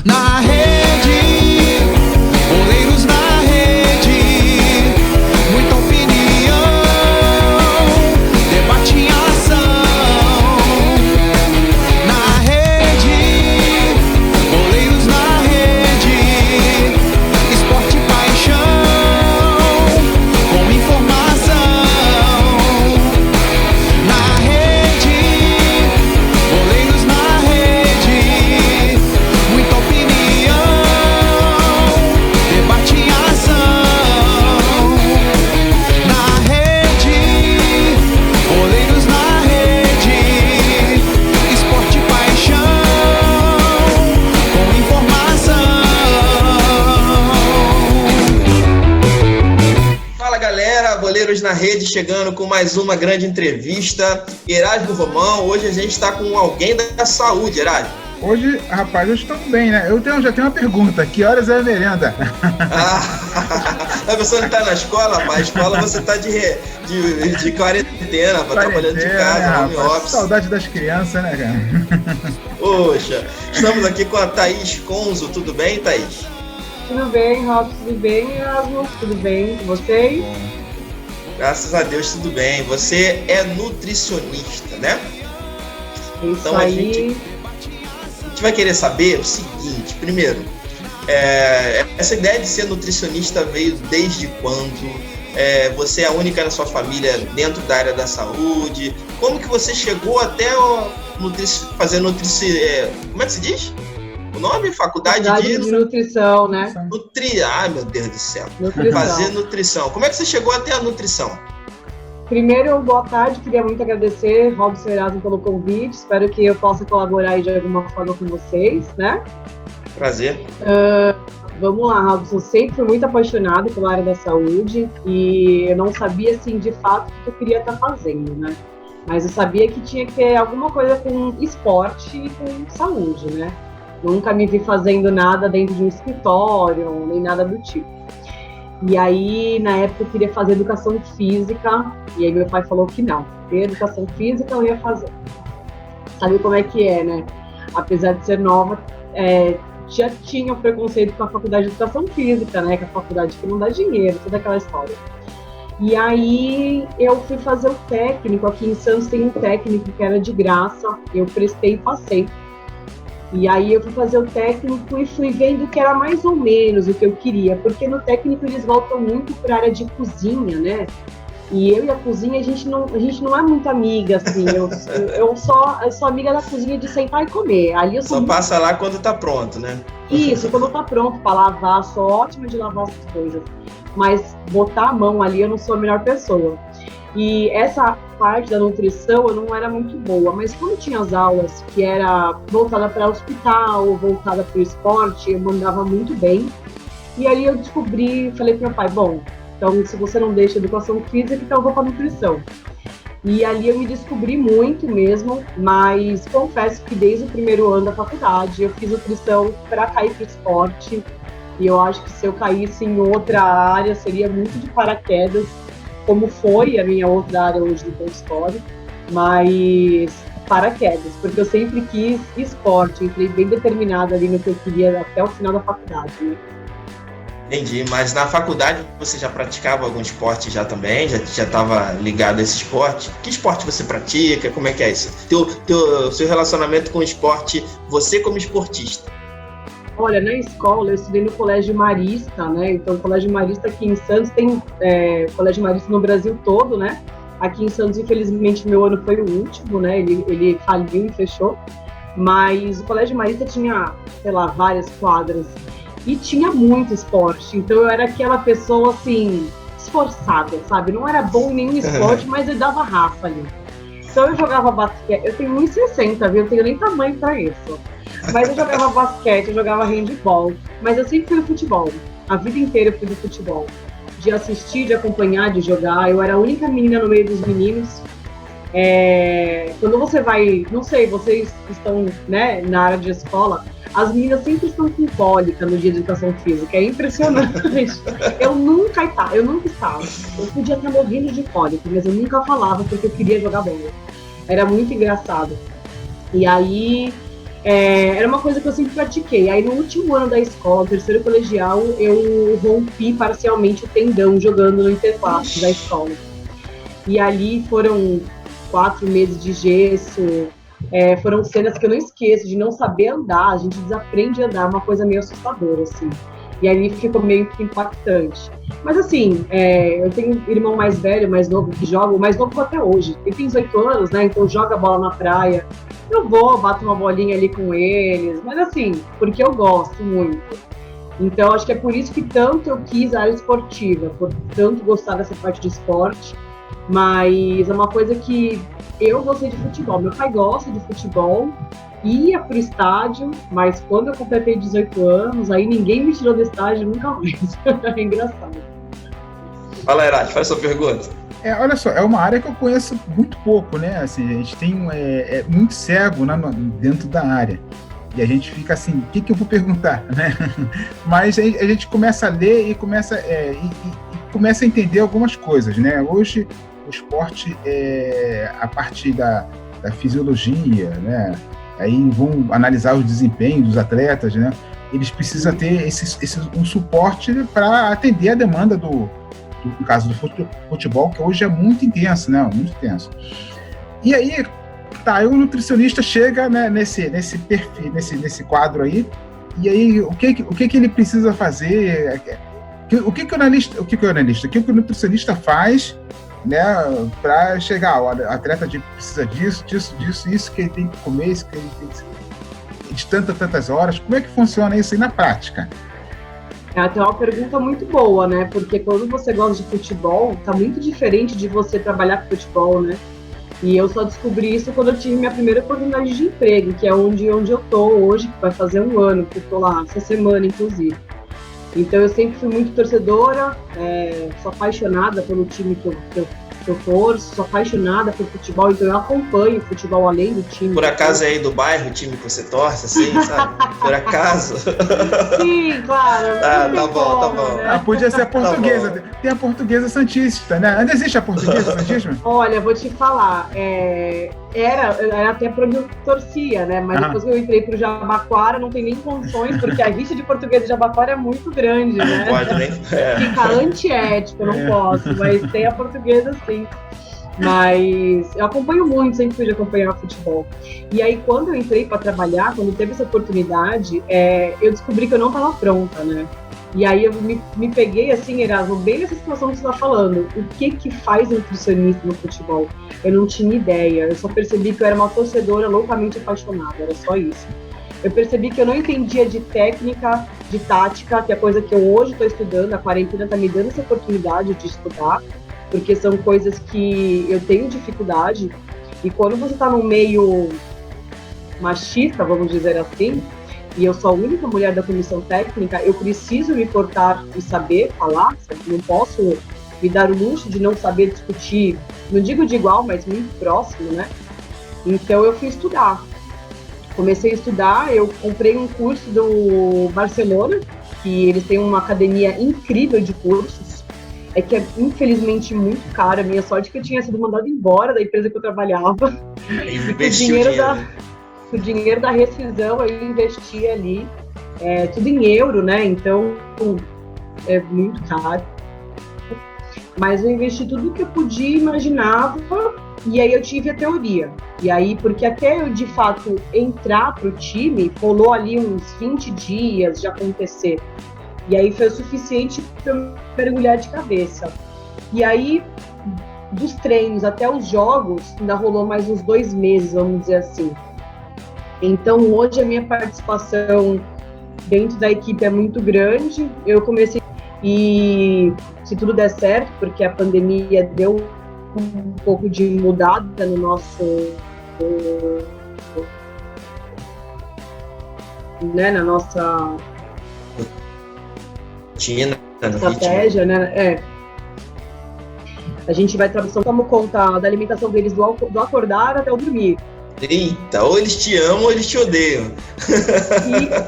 Na rede, goleiros na rede, muita opinião, debate em ação. Na rede, goleiros na rede, esporte e paixão, com informação. Na rede, goleiros na rede, muita opinião, debate em ação. Na rede, goleiros na rede, esporte e paixão, com informação. Fala galera, Boleiros na Rede chegando com mais uma grande entrevista. Erasmo Romão, hoje a gente está com alguém da saúde, Erasmo. Hoje, rapaz, eu estou bem, né? Já tenho uma pergunta. Que horas é a merenda? A pessoa não está na escola, rapaz. A escola você está de quarentena, trabalhando de casa, home office. Saudade das crianças, né, cara? Poxa, estamos aqui com a Thaís Conzo. Tudo bem, Thaís? Tudo bem, Robson, tudo bem, Erasmo? Tudo bem com vocês? Graças a Deus, tudo bem. Você é nutricionista, né? Isso Então aí. a gente vai querer saber o seguinte, primeiro, essa ideia de ser nutricionista veio desde quando? Você é a única na sua família dentro da área da saúde? Como que você chegou até fazer como é que se diz? O nome? Faculdade de nutrição, né? Ai, meu Deus do céu. Nutrição. Fazer nutrição. Como é que você chegou até a nutrição? Primeiro, boa tarde. Queria muito agradecer, Robson e Erasmo, pelo convite. Espero que eu possa colaborar aí de alguma forma com vocês, né? Prazer. Vamos lá, Robson. Eu sempre fui muito apaixonada pela área da saúde e eu não sabia, assim, de fato, o que eu queria estar fazendo, né? Mas eu sabia que tinha que ter alguma coisa com esporte e com saúde, né? Nunca me vi fazendo nada dentro de um escritório, nem nada do tipo. E aí, na época, eu queria fazer educação física, e aí meu pai falou que não. Educação física eu ia fazer. Sabe como é que é, né? Apesar de ser nova, já tinha preconceito com a faculdade de educação física, né? Que é a faculdade que não dá dinheiro, toda aquela história. E aí, eu fui fazer o técnico. Aqui em Santos tem um técnico que era de graça, eu prestei e passei. E aí eu fui fazer o técnico e fui vendo que era mais ou menos o que eu queria, porque no técnico eles voltam muito para a área de cozinha, né? E eu e a cozinha, a gente não é muito amiga, assim. Eu sou amiga da cozinha de sentar e comer. Ali eu só passa lá quando tá pronto, né? Isso, quando tá pronto para lavar, sou ótima de lavar essas coisas. Mas botar a mão ali, eu não sou a melhor pessoa. E essa parte da nutrição eu não era muito boa, mas quando tinha as aulas que era voltada para hospital, voltada para o esporte, eu mandava muito bem. E aí eu descobri, falei para meu pai, bom, então se você não deixa educação física, então eu vou para nutrição. E ali eu me descobri muito mesmo, mas confesso que desde o primeiro ano da faculdade eu fiz nutrição para cair para o esporte. E eu acho que se eu caísse em outra área seria muito de paraquedas, como foi a minha outra área hoje do consultório, mas paraquedas, porque eu sempre quis esporte, entrei bem determinada ali no que eu queria até o final da faculdade, né? Entendi, mas na faculdade você já praticava algum esporte já também? Já estava ligado a esse esporte? Que esporte você pratica? Como é que é isso? Seu relacionamento com o esporte, você como esportista? Olha, na escola eu estudei no Colégio Marista, né? Então, o Colégio Marista aqui em Santos tem Colégio Marista no Brasil todo, né? Aqui em Santos, infelizmente, meu ano foi o último, né? Ele faliu e fechou. Mas o Colégio Marista tinha, sei lá, várias quadras e tinha muito esporte. Então, eu era aquela pessoa, assim, esforçada, sabe? Não era bom em nenhum esporte, mas eu dava raça ali. Então, eu jogava basquete. Eu tenho 1,60, viu? Eu tenho nem tamanho pra isso. Mas eu jogava basquete, eu jogava handball, mas eu sempre fui do futebol. A vida inteira eu fui do futebol. De assistir, de acompanhar, de jogar. Eu era a única menina no meio dos meninos. Quando você vai, não sei, vocês estão, né, na área de escola, as meninas sempre estão com cólica no dia de educação física, é impressionante. Eu nunca estava. Eu podia estar morrendo de cólica, mas eu nunca falava porque eu queria jogar bola. Era muito engraçado. E aí, era uma coisa que eu sempre pratiquei. Aí no último ano da escola, terceiro colegial, eu rompi parcialmente o tendão jogando no interclasse da escola. E ali foram 4 meses de gesso. Foram cenas que eu não esqueço, de não saber andar, a gente desaprende a andar, uma coisa meio assustadora, assim. E ali ficou meio que impactante. Mas assim, eu tenho um irmão mais velho, mais novo, que joga, o mais novo até hoje. Ele tem 18 anos, né, então joga bola na praia. Eu vou, bato uma bolinha ali com eles, mas assim, porque eu gosto muito. Então, acho que é por isso que tanto eu quis a área esportiva, por tanto gostar dessa parte de esporte. Mas é uma coisa que eu gostei de futebol. Meu pai gosta de futebol, ia pro estádio, mas quando eu completei 18 anos, aí ninguém me tirou do estádio nunca mais. É engraçado. Fala, Herati, faz sua pergunta. Olha só, é uma área que eu conheço muito pouco, né? Assim, a gente tem muito cego, né, dentro da área. E a gente fica assim, o que eu vou perguntar, né? Mas a gente começa a ler e começa a entender algumas coisas, né? Hoje, o esporte, a partir da fisiologia, né? Aí vão analisar os desempenhos dos atletas, né? Eles precisam ter um suporte para atender a demanda no caso do futebol, que hoje é muito intenso, né? Muito intenso. E aí, o nutricionista chega, né, nesse perfil, nesse quadro aí, e aí o que ele precisa fazer? O que o nutricionista faz, né, para chegar, olha, o atleta precisa disso, isso que ele tem que comer, isso que ele tem que de tantas horas. Como é que funciona isso aí na prática? Até uma pergunta muito boa, né? Porque quando você gosta de futebol, tá muito diferente de você trabalhar com futebol, né? E eu só descobri isso quando eu tive minha primeira oportunidade de emprego, que é onde eu tô hoje, que vai fazer 1 ano, que eu tô lá, essa semana, inclusive. Então eu sempre fui muito torcedora, sou apaixonada pelo time que eu torço, sou apaixonada por futebol, então eu acompanho o futebol além do time. Por acaso é aí do bairro o time que você torce, assim, sabe? Por acaso? Sim, claro. Tá bom. Né? Podia ser a portuguesa. Tá, tem a portuguesa santista, né? Ainda existe a portuguesa santista? Olha, vou te falar, era até pra onde eu torcia, né? Mas depois que eu entrei pro Jabaquara, não tem nem condições, porque a rixa de português de Jabaquara é muito grande, né? Não pode nem. Fica antiético, eu não posso, mas tem a portuguesa sim. Mas eu acompanho muito, sempre fui de acompanhar futebol. E aí, quando eu entrei para trabalhar, quando teve essa oportunidade, eu descobri que eu não estava pronta, né? E aí eu me peguei, assim, Erasmo, bem nessa situação que você está falando. O que faz nutricionista no futebol? Eu não tinha ideia. Eu só percebi que eu era uma torcedora loucamente apaixonada, era só isso. Eu percebi que eu não entendia de técnica, de tática, que é coisa que eu hoje estou estudando, a quarentena está me dando essa oportunidade de estudar, porque são coisas que eu tenho dificuldade. E quando você está num meio machista, vamos dizer assim, e eu sou a única mulher da comissão técnica, eu preciso me portar e saber falar, sabe? Não posso me dar o luxo de não saber discutir, não digo de igual, mas muito próximo, né? Então eu fui estudar. Comecei a estudar, eu comprei um curso do Barcelona, que eles têm uma academia incrível de cursos, que é infelizmente muito cara. A minha sorte é que eu tinha sido mandada embora da empresa que eu trabalhava. E com o dinheiro da rescisão eu investi ali, tudo em euro, né? Então é muito caro. Mas eu investi tudo que eu podia imaginar, e aí eu tive a teoria. E aí, porque até eu de fato entrar pro time, rolou ali uns 20 dias de acontecer. E aí foi o suficiente para eu mergulhar de cabeça. E aí, dos treinos até os jogos, ainda rolou mais uns 2 meses, vamos dizer assim. Então, hoje a minha participação dentro da equipe é muito grande. Eu comecei, e se tudo der certo, porque a pandemia deu um pouco de mudada no nosso... né, na nossa... estratégia, né? A gente vai trabalhar como conta da alimentação deles do acordar até o dormir. Eita, ou eles te amam ou eles te odeiam.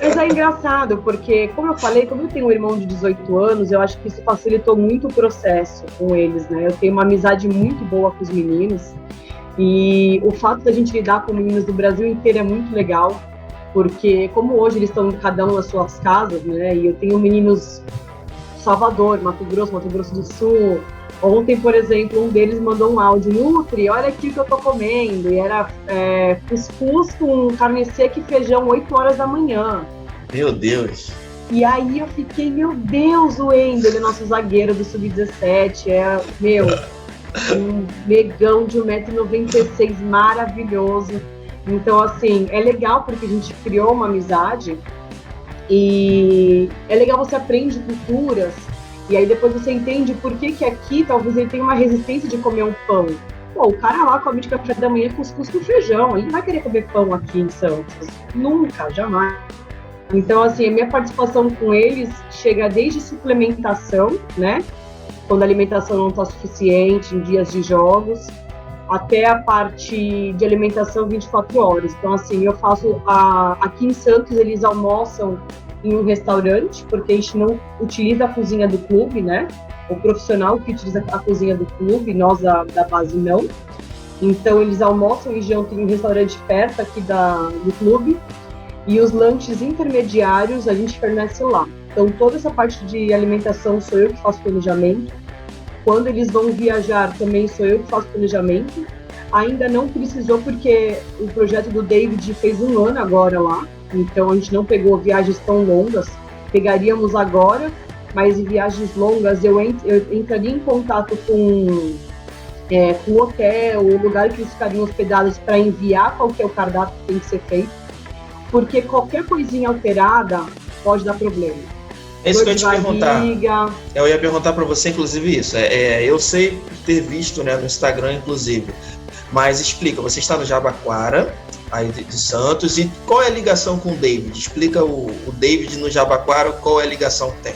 Mas é engraçado, porque, como eu falei, como eu tenho um irmão de 18 anos, eu acho que isso facilitou muito o processo com eles, né? Eu tenho uma amizade muito boa com os meninos, e o fato da gente lidar com meninos do Brasil inteiro é muito legal, porque como hoje eles estão cada um nas suas casas, né? E eu tenho meninos Salvador, Mato Grosso do Sul. Ontem, por exemplo, um deles mandou um áudio: Nutri, olha aqui o que eu tô comendo. E era cuscuz com carne seca e feijão 8 horas da manhã. Meu Deus. E aí eu fiquei, meu Deus, o Wendel, nosso zagueiro do Sub-17, um negão de 1,96 m, maravilhoso. Então, assim, é legal porque a gente criou uma amizade e é legal, você aprende culturas. E aí depois você entende por que aqui talvez ele tenha uma resistência de comer um pão. Pô, o cara lá come de café da manhã cuscuz com feijão, ele não vai querer comer pão aqui em Santos. Nunca, jamais. Então, assim, a minha participação com eles chega desde suplementação, né? Quando a alimentação não está suficiente, em dias de jogos, até a parte de alimentação 24 horas. Então, assim, eu faço... Aqui em Santos, eles almoçam em um restaurante, porque a gente não utiliza a cozinha do clube, né? O profissional que utiliza a cozinha do clube, nós da base não. Então, eles almoçam e jantam em um restaurante perto aqui do clube, e os lanches intermediários a gente fornece lá. Então, toda essa parte de alimentação sou eu que faço planejamento. Quando eles vão viajar, também sou eu que faço planejamento. Ainda não precisou, porque o projeto do David fez 1 ano agora lá, então a gente não pegou viagens tão longas. Pegaríamos agora, mas em viagens longas eu entraria em contato com o hotel, o lugar que eles ficariam hospedados, para enviar qual que é o cardápio que tem que ser feito, porque qualquer coisinha alterada pode dar problema. É isso que eu ia te perguntar. Eu ia perguntar para você, inclusive, isso. Eu sei ter visto, né, no Instagram, inclusive. Mas explica, você está no Jabaquara, aí de Santos, e qual é a ligação com o David? Explica o David no Jabaquara, qual é a ligação que tem?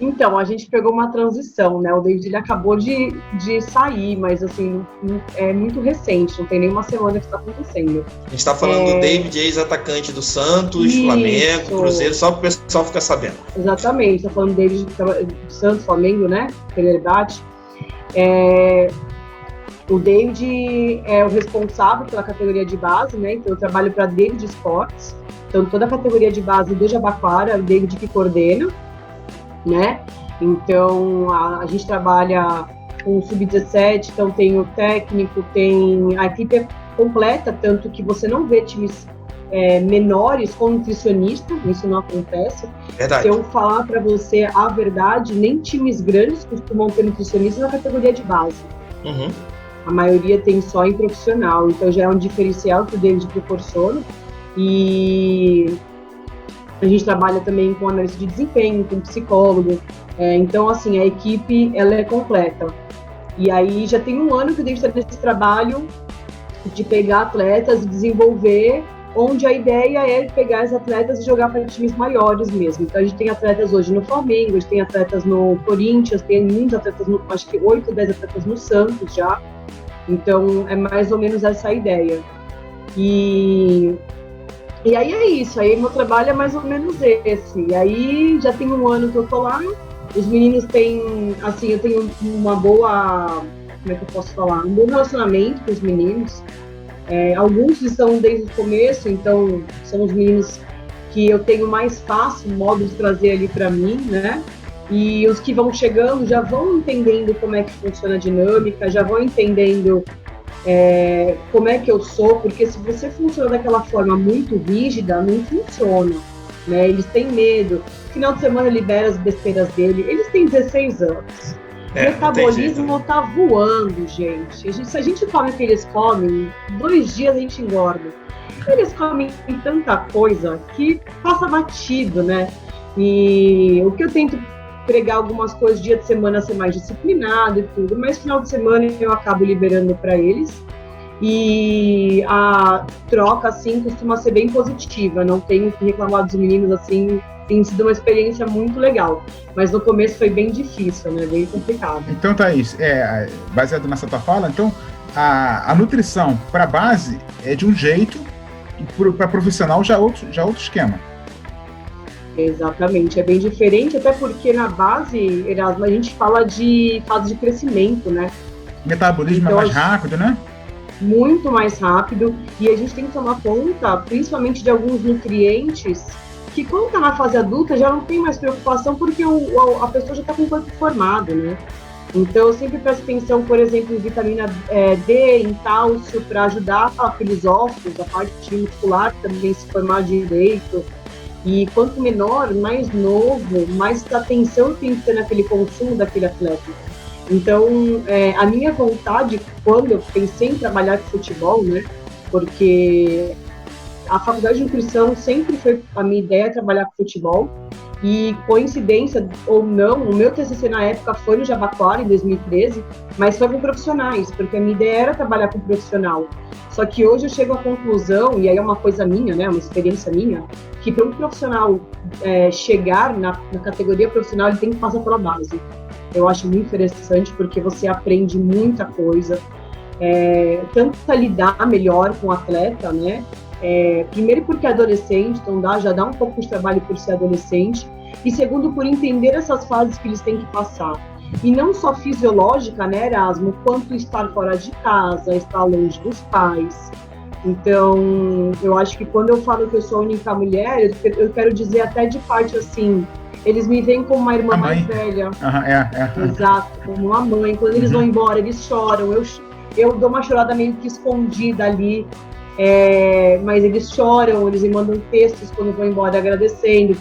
Então, a gente pegou uma transição, né? O David, ele acabou de sair, mas, assim, é muito recente, não tem nenhuma semana que está acontecendo. A gente está falando do David, ex-atacante do Santos, isso. Flamengo, Cruzeiro, só para o pessoal ficar sabendo. Exatamente, está falando do David do Santos, Flamengo, né? Fenerbahçe. O David é o responsável pela categoria de base, né? Então, eu trabalho para David Sports. Então, toda a categoria de base do Jabaquara, é o David que coordena, né? Então, a gente trabalha com o Sub-17, então tem o técnico, tem a equipe completa, tanto que você não vê times menores com nutricionista, isso não acontece. Verdade. Se eu falar para você a verdade, nem times grandes costumam ter nutricionista na categoria de base. Uhum. A maioria tem só em profissional, então já é um diferencial que o David proporciona. E a gente trabalha também com análise de desempenho, com psicólogo. Então, assim, a equipe, ela é completa. E aí já tem 1 ano que o David está nesse trabalho de pegar atletas e desenvolver, onde a ideia é pegar os atletas e jogar para times maiores mesmo. Então, a gente tem atletas hoje no Flamengo, a gente tem atletas no Corinthians, tem muitos atletas, acho que 8, 10 atletas no Santos já. Então, é mais ou menos essa a ideia. E aí é isso, aí meu trabalho é mais ou menos esse. E aí já tem 1 ano que eu tô lá, os meninos têm, assim, eu tenho uma boa, como é que eu posso falar? Um bom relacionamento com os meninos. Alguns estão desde o começo, então são os meninos que eu tenho mais fácil modo de trazer ali para mim, né? E os que vão chegando já vão entendendo como é que funciona a dinâmica, já vão entendendo como é que eu sou, porque se você funciona daquela forma muito rígida, não funciona, né? Eles têm medo. Final de semana libera as besteiras dele. Eles têm 16 anos. O metabolismo tá voando, gente. Se a gente come o que eles comem, 2 dias a gente engorda. Eles comem tanta coisa que passa batido, né? E o que eu tento pregar algumas coisas, dia de semana ser mais disciplinado e tudo, mas final de semana eu acabo liberando para eles. E a troca, assim, costuma ser bem positiva. Não tenho que reclamar dos meninos, assim, tem sido uma experiência muito legal. Mas no começo foi bem difícil, né? Bem complicado. Então, Thaís, baseado nessa tua fala, então a nutrição para base é de um jeito e para profissional já outro esquema. Exatamente, é bem diferente, até porque na base, Erasmo, a gente fala de fase de crescimento, né? Metabolismo então, é mais rápido, né? Muito mais rápido, e a gente tem que tomar conta, principalmente de alguns nutrientes, que quando está na fase adulta já não tem mais preocupação, porque a pessoa já está com o corpo formado, né? Então eu sempre presto atenção, por exemplo, em vitamina D, em cálcio, para ajudar aqueles ossos, a parte muscular também se formar direito. E quanto menor, mais novo, mais atenção tem que ter naquele consumo daquele atleta. Então, a minha vontade, quando eu pensei em trabalhar com futebol, né, porque a faculdade de nutrição sempre foi a minha ideia trabalhar com futebol, e coincidência ou não, o meu TCC na época foi no Jabaquara, em 2013, mas foi com profissionais, porque a minha ideia era trabalhar com profissional. Só que hoje eu chego à conclusão, e aí é uma coisa minha, né, uma experiência minha, que para um profissional chegar na categoria profissional, ele tem que passar pela base. Eu acho muito interessante, porque você aprende muita coisa, tanto a lidar melhor com o atleta, né? Primeiro porque é adolescente, então já dá um pouco de trabalho por ser adolescente, e segundo por entender essas fases que eles têm que passar. E não só fisiológica, né, Erasmo, quanto estar fora de casa, estar longe dos pais. Então, eu acho que quando eu falo que eu sou a única mulher, eu quero dizer até de parte assim, eles me veem como uma irmã mais velha. Exato, como uma mãe. Quando eles vão embora, eles choram. Eu dou uma chorada meio que escondida ali, mas eles choram, eles me mandam textos quando vão embora agradecendo.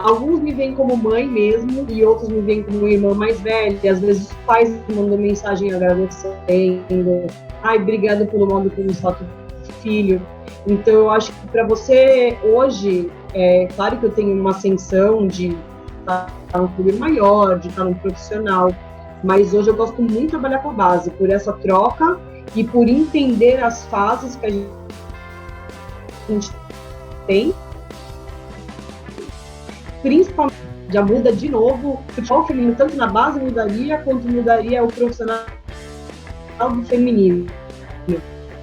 Alguns me veem como mãe mesmo, e outros me veem como irmã mais velha. E às vezes os pais me mandam mensagem agradecendo. Obrigada pelo modo como você trata o filho. Então eu acho que para você hoje, claro que eu tenho uma ascensão de estar num clube maior, de estar num profissional, mas hoje eu gosto muito de trabalhar com a base, por essa troca e por entender as fases que a gente tem. Principalmente, já muda de novo, o futebol feminino, tanto na base mudaria, quanto mudaria o profissional do feminino.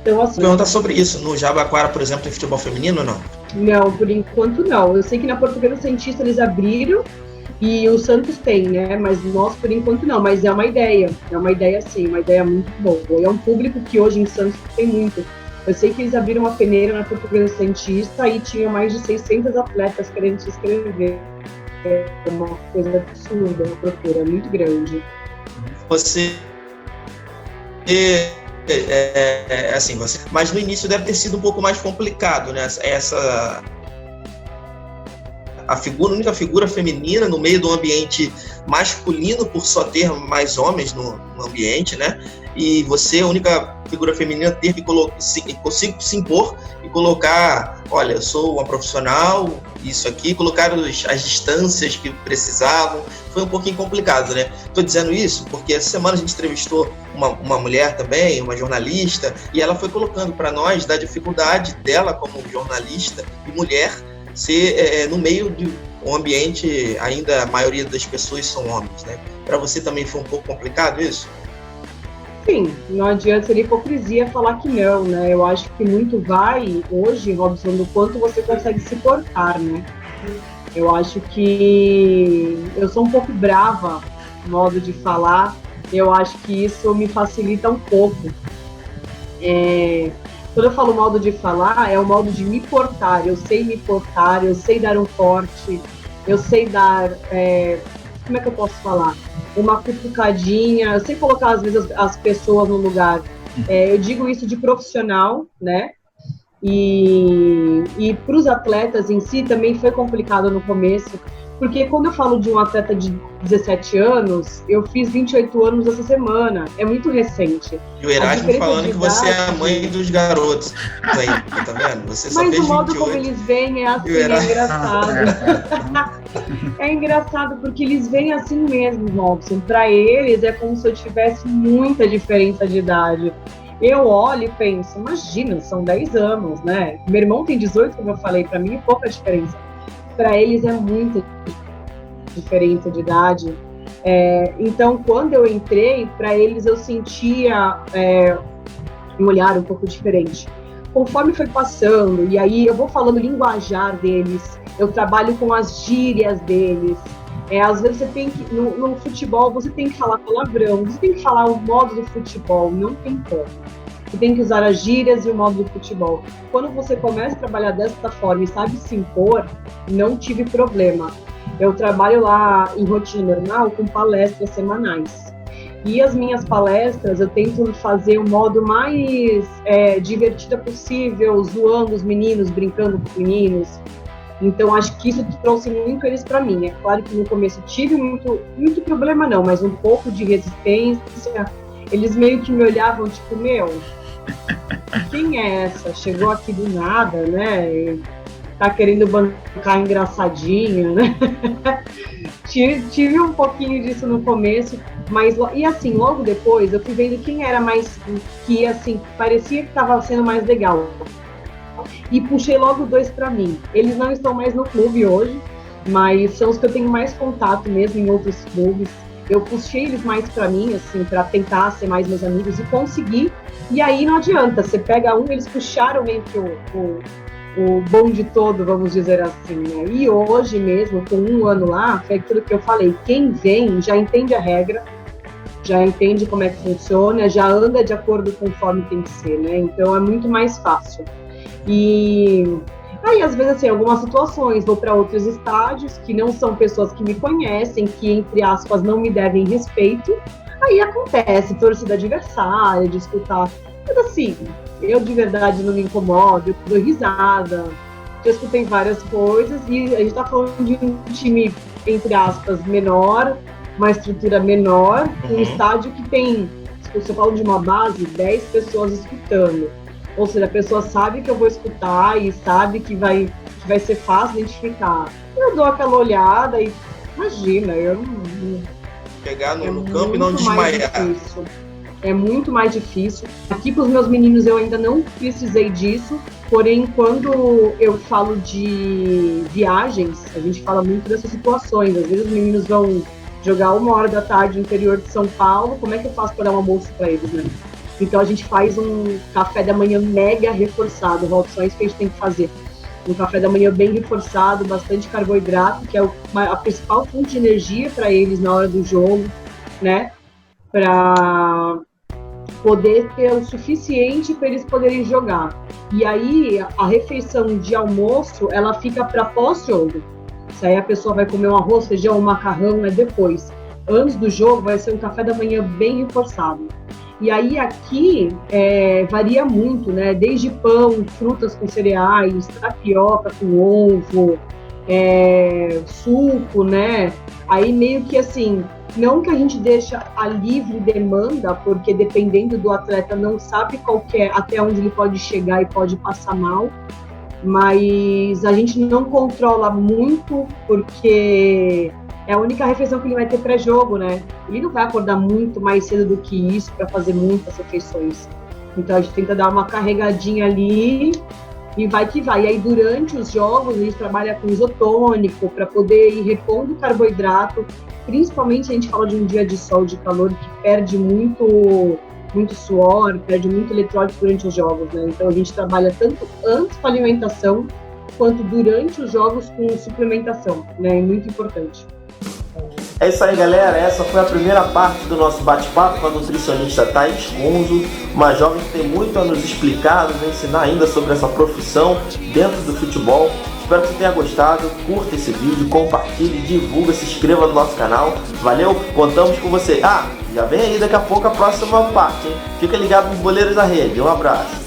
Então, assim, pergunta sobre isso. No Jabaquara, por exemplo, tem futebol feminino ou não? Não, por enquanto não. Eu sei que na Portuguesa Santista eles abriram e o Santos tem, né? Mas nós, por enquanto, não. Mas é uma ideia sim, uma ideia muito boa. E é um público que hoje em Santos tem muito. Eu sei que eles abriram uma peneira na Portuguesa Santista e tinha mais de 600 atletas querendo se inscrever. É uma coisa absurda, uma procura muito grande. Você... mas no início deve ter sido um pouco mais complicado, né? A única figura feminina no meio do ambiente masculino, por só ter mais homens no ambiente, né? E você, a única figura feminina, ter que se impor e colocar, olha, eu sou uma profissional, isso aqui, colocar as distâncias que precisavam. Foi um pouquinho complicado, né? Estou dizendo isso porque essa semana a gente entrevistou uma mulher também, uma jornalista, e ela foi colocando para nós da dificuldade dela como jornalista e mulher ser no meio de um ambiente, ainda a maioria das pessoas são homens, né? Para você também foi um pouco complicado isso? Sim, não adianta ser hipocrisia falar que não, né? Eu acho que muito vai, hoje, Robson, do quanto você consegue se portar, né? Eu acho que eu sou um pouco brava, modo de falar. Eu acho que isso me facilita um pouco. Quando eu falo modo de falar, é o modo de me portar. Eu sei me portar, eu sei dar um corte, eu sei dar... como é que eu posso falar? Uma cutucadinha, eu sei colocar, às vezes, as pessoas no lugar. Eu digo isso de profissional, né? E para os atletas em si também foi complicado no começo, porque quando eu falo de um atleta de 17 anos, eu fiz 28 anos essa semana, é muito recente. E o Erasmo falando que você é a mãe dos garotos, aí, tá vendo? Você só mas fez o modo 28. como eles veem é assim, é engraçado. É engraçado porque eles veem assim mesmo, Robson. Para eles é como se eu tivesse muita diferença de idade. Eu olho e penso, imagina, são 10 anos, né? Meu irmão tem 18, como eu falei, para mim é pouca diferença. para eles é muita diferença de idade. Então, quando eu entrei, para eles eu sentia um olhar um pouco diferente. Conforme foi passando, e aí eu vou falando o linguajar deles, eu trabalho com as gírias deles. Às vezes você tem que, no futebol, você tem que falar palavrão, você tem que falar o modo do futebol, não tem como. Você tem que usar as gírias e o modo do futebol. Quando você começa a trabalhar dessa forma e sabe se impor, não tive problema. Eu trabalho lá em rotina normal com palestras semanais. E as minhas palestras eu tento fazer o modo mais divertida possível, zoando os meninos, brincando com os meninos. Então, acho que isso trouxe muito eles para mim. É claro que no começo tive muito problema não, mas um pouco de resistência. Eles meio que me olhavam, tipo, meu, quem é essa? Chegou aqui do nada, né? E tá querendo bancar engraçadinha, né? Tive um pouquinho disso no começo, mas, e assim, logo depois, eu fui vendo quem era mais, que assim, parecia que tava sendo mais legal. E puxei logo 2 para mim. Eles não estão mais no clube hoje, mas são os que eu tenho mais contato mesmo em outros clubes. Eu puxei eles mais para mim, assim, para tentar ser mais meus amigos e conseguir. E aí não adianta, você pega um, eles puxaram meio que o bonde todo, vamos dizer assim, né? E hoje mesmo, com 1 ano lá, foi aquilo que eu falei, quem vem já entende a regra, já entende como é que funciona, já anda de acordo conforme tem que ser, né? Então é muito mais fácil. E aí, às vezes, assim, algumas situações, vou para outros estádios que não são pessoas que me conhecem, que, entre aspas, não me devem respeito. Aí acontece, torcida adversária, de escutar. Mas assim, eu de verdade não me incomodo, eu dou risada. Já escutei várias coisas e a gente tá falando de um time, entre aspas, menor, uma estrutura menor, um estádio que tem, se eu falo de uma base, 10 pessoas escutando. Ou seja, a pessoa sabe que eu vou escutar e sabe que vai ser fácil identificar. Eu dou aquela olhada e imagina, eu não... Pegar no campo e não desmaiar. É muito mais difícil. Aqui com os meus meninos eu ainda não precisei disso, porém quando eu falo de viagens, a gente fala muito dessas situações. Às vezes os meninos vão jogar 1h da tarde no interior de São Paulo, como é que eu faço para dar um almoço para eles, né? Então a gente faz um café da manhã mega reforçado, Robson, é isso que a gente tem que fazer. Um café da manhã bem reforçado, bastante carboidrato, que é a principal fonte de energia para eles na hora do jogo, né? Para poder ter o suficiente para eles poderem jogar. E aí a refeição de almoço, ela fica para pós-jogo. Se aí a pessoa vai comer um arroz, feijão, um macarrão, é depois. Antes do jogo vai ser um café da manhã bem reforçado. E aí aqui varia muito, né? Desde pão, frutas com cereais, tapioca com ovo, suco, né? Aí meio que assim, não que a gente deixa a livre demanda, porque dependendo do atleta não sabe até onde ele pode chegar e pode passar mal, mas a gente não controla muito, porque é a única refeição que ele vai ter pré-jogo, né? Ele não vai acordar muito mais cedo do que isso para fazer muitas refeições. Então a gente tenta dar uma carregadinha ali e vai que vai. E aí durante os jogos a gente trabalha com isotônico para poder ir repondo carboidrato. Principalmente a gente fala de um dia de sol, de calor, que perde muito suor, perde muito eletrólito durante os jogos, né? Então a gente trabalha tanto antes com a alimentação quanto durante os jogos com suplementação, né? É muito importante. É isso aí, galera, essa foi a primeira parte do nosso bate-papo com a nutricionista Thaís Conzo, uma jovem que tem muito a nos explicar, nos ensinar ainda sobre essa profissão dentro do futebol. Espero que você tenha gostado, curta esse vídeo, compartilhe, divulga, se inscreva no nosso canal. Valeu, contamos com você. Já vem aí daqui a pouco a próxima parte, hein? Fica ligado nos Boleiros da Rede, um abraço.